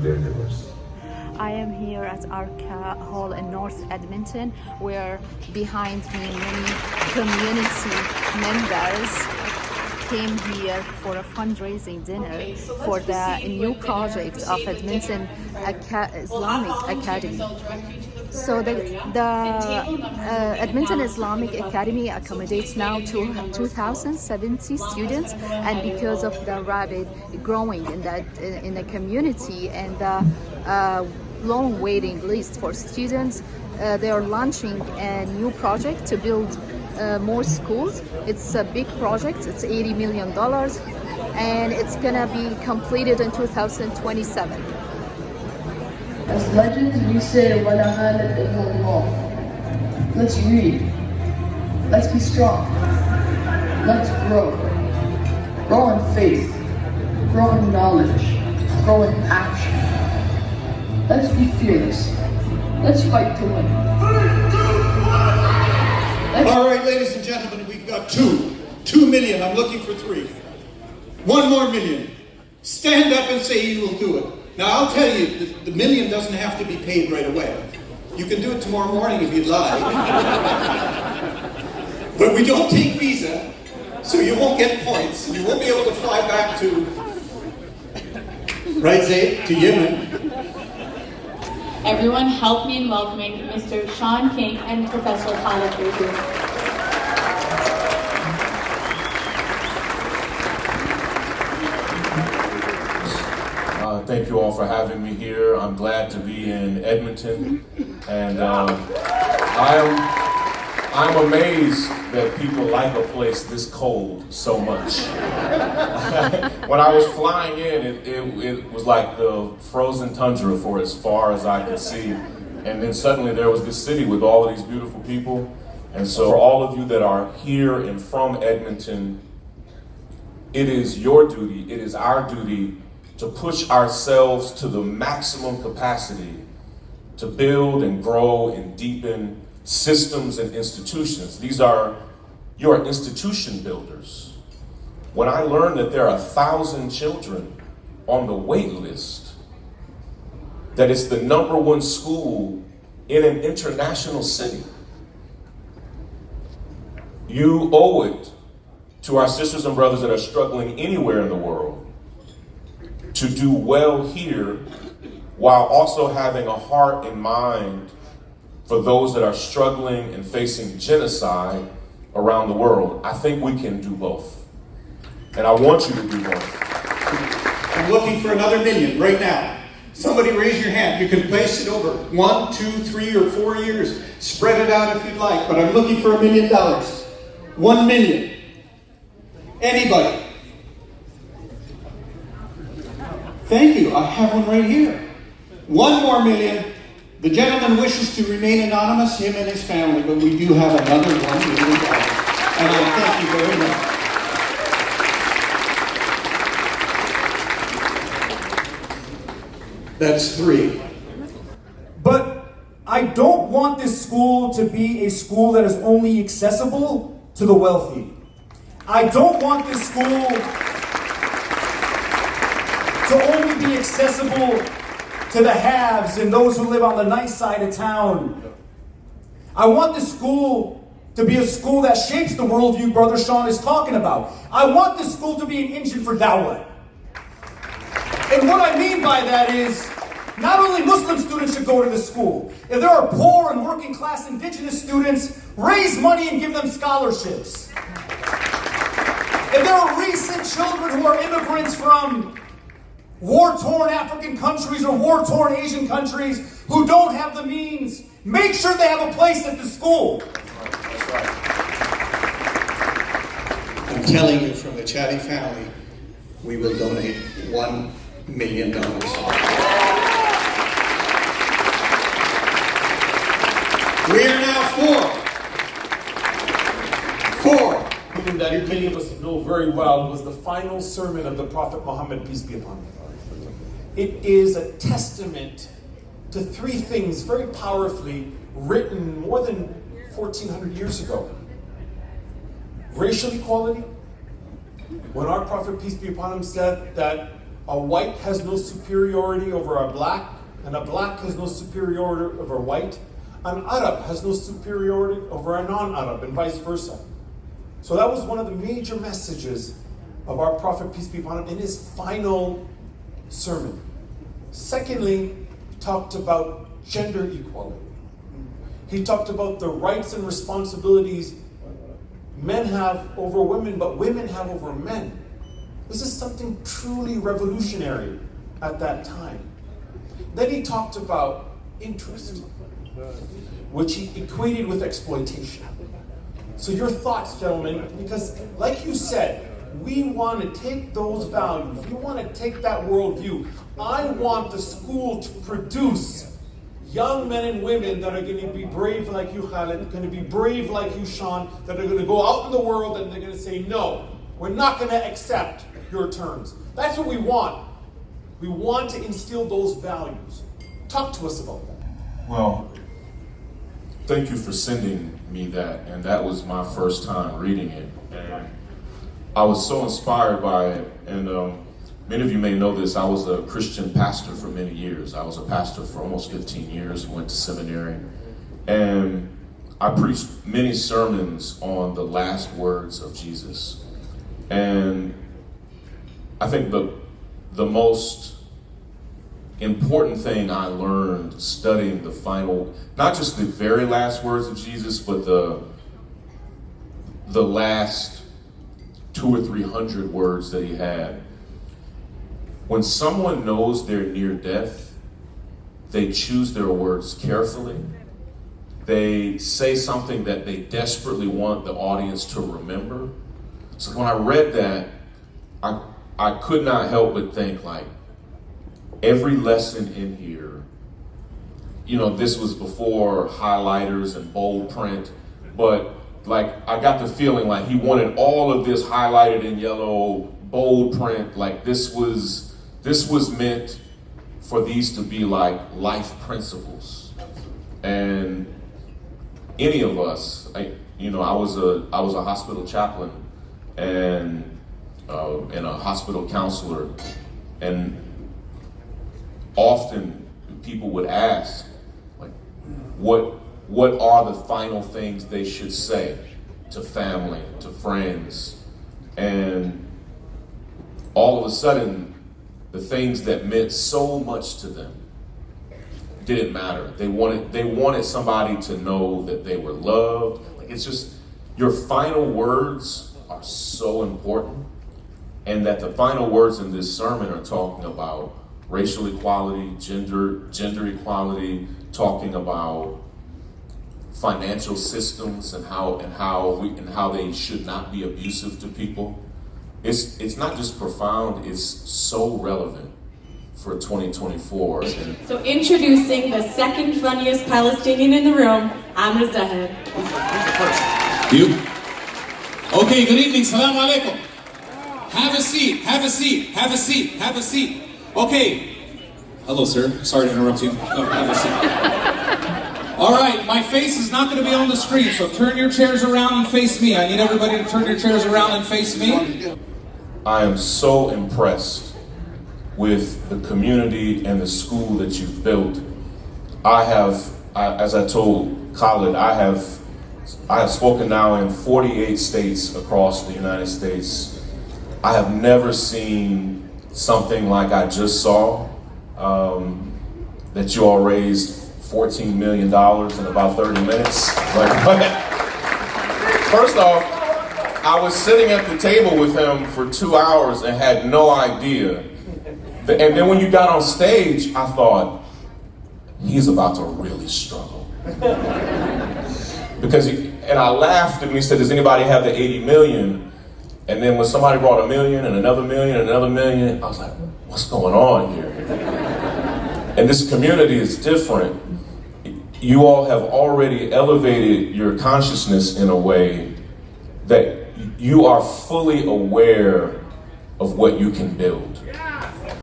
their endeavors. I am here at Arca Hall in North Edmonton, where behind me many community members came here for a fundraising dinner for the new project of Edmonton Islamic Academy. So the Edmonton Islamic Academy accommodates now 2,070 students, and because of the rapid growing in the community and the long waiting list for students, they are launching a new project to build more schools. It's a big project. It's $80 million, and it's gonna be completed in 2027. As legends, we say, وَلَا غَالِبْ إِلَّا اللَّهُ. Let's read. Let's be strong. Let's grow. Grow in faith. Grow in knowledge. Grow in action. Let's be fearless. Let's fight to win. All right, ladies and gentlemen, we've got 2 million. I'm looking for 3. 1 more million. Stand up and say you will do it. Now, I'll tell you, the million doesn't have to be paid right away. You can do it tomorrow morning if you'd like. But we don't take Visa, so you won't get points. You won't be able to fly back to, right, Zayd, to Yemen. Everyone help me in welcoming Mr. Shaun King and Professor Khaled Beydoun. Thank you all for having me here. I'm glad to be in Edmonton, and I'm amazed that people like a place this cold so much. When I was flying in, it was like the frozen tundra for as far as I could see, and then suddenly there was this city with all of these beautiful people. And so for all of you that are here and from Edmonton, it is your duty, it is our duty to push ourselves to the maximum capacity to build and grow and deepen systems and institutions. You are institution builders. When I learned that there are 1,000 children on the wait list, that it's the #1 school in an international city, you owe it to our sisters and brothers that are struggling anywhere in the world to do well here while also having a heart and mind for those that are struggling and facing genocide around the world. I think we can do both. And I want you to do both. I'm looking for another million right now. Somebody raise your hand. You can place it over 1, 2, 3, or 4 years. Spread it out if you'd like, but I'm looking for $1 million. 1 million. Anybody? Thank you. I have one right here. 1 more million. The gentleman wishes to remain anonymous, him and his family, but we do have another $1 million. And I thank you very much. That's 3. But I don't want this school to be a school that is only accessible to the wealthy. I don't want this school to only be accessible to the haves and those who live on the nice side of town. I want this school to be a school that shapes the worldview Brother Shaun is talking about. I want this school to be an engine for dawah. And what I mean by that is, not only Muslim students should go to this school. If there are poor and working class indigenous students, raise money and give them scholarships. If there are recent children who are immigrants from war-torn African countries or war-torn Asian countries who don't have the means, make sure they have a place at the school. That's right. I'm telling you from the Chatty family, we will donate $1 million. We are now 4. Something that many of us know very well was the final sermon of the Prophet Muhammad, peace be upon him. It is a testament to 3 things very powerfully written more than 1,400 years ago. Racial equality, when our Prophet, peace be upon him, said that A white has no superiority over a black, and a black has no superiority over white. An Arab has no superiority over a non-Arab, and vice versa. So that was one of the major messages of our Prophet, peace be upon him, in his final sermon. Secondly, he talked about gender equality. He talked about the rights and responsibilities men have over women, but women have over men. This is something truly revolutionary at that time. Then he talked about interest, which he equated with exploitation. So your thoughts, gentlemen, because like you said, we want to take those values, we want to take that worldview. I want the school to produce young men and women that are going to be brave like you, Khaled, going to be brave like you, Shaun, that are going to go out in the world and they're going to say, no, we're not going to accept your terms. That's what we want. We want to instill those values. Talk to us about that. Well, thank you for sending me that, and that was my first time reading it. And I was so inspired by it, and many of you may know this, I was a Christian pastor for many years. I was a pastor for almost 15 years, went to seminary, and I preached many sermons on the last words of Jesus. And I think the most important thing I learned studying the final, not just the very last words of Jesus, but the last 200 or 300 words that he had. When someone knows they're near death, they choose their words carefully. They say something that they desperately want the audience to remember. So when I read that, I could not help but think, like, every lesson in here, you know, this was before highlighters and bold print, but like I got the feeling like he wanted all of this highlighted in yellow, bold print, like this was meant for these to be like life principles. And any of us, I was a hospital chaplain and a hospital counselor, and often people would ask, like, what are the final things they should say to family, to friends? And all of a sudden, the things that meant so much to them didn't matter. They wanted somebody to know that they were loved. Like, it's just, your final words are so important, and that the final words in this sermon are talking about racial equality, gender equality, talking about financial systems and how they should not be abusive to people. It's not just profound, it's so relevant for 2024. So introducing the second funniest Palestinian in the room, Amer Zahr. You? Okay, good evening, salam alaikum. Have a seat, have a seat, have a seat, have a seat. Okay. Hello, sir. Sorry to interrupt you. Oh, have a seat. All right, my face is not going to be on the screen, so turn your chairs around and face me. I need everybody to turn your chairs around and face me. I am so impressed with the community and the school that you've built. As I told Khaled, I have spoken now in 48 states across the United States. I have never seen something like I just saw, that you all raised $14 million in about 30 minutes. First off, I was sitting at the table with him for 2 hours and had no idea. And then when you got on stage, I thought, he's about to really struggle. And I laughed and he said, does anybody have the 80 million? And then when somebody brought $1 million and another million and another million, I was like, what's going on here? And this community is different. You all have already elevated your consciousness in a way that you are fully aware of what you can build.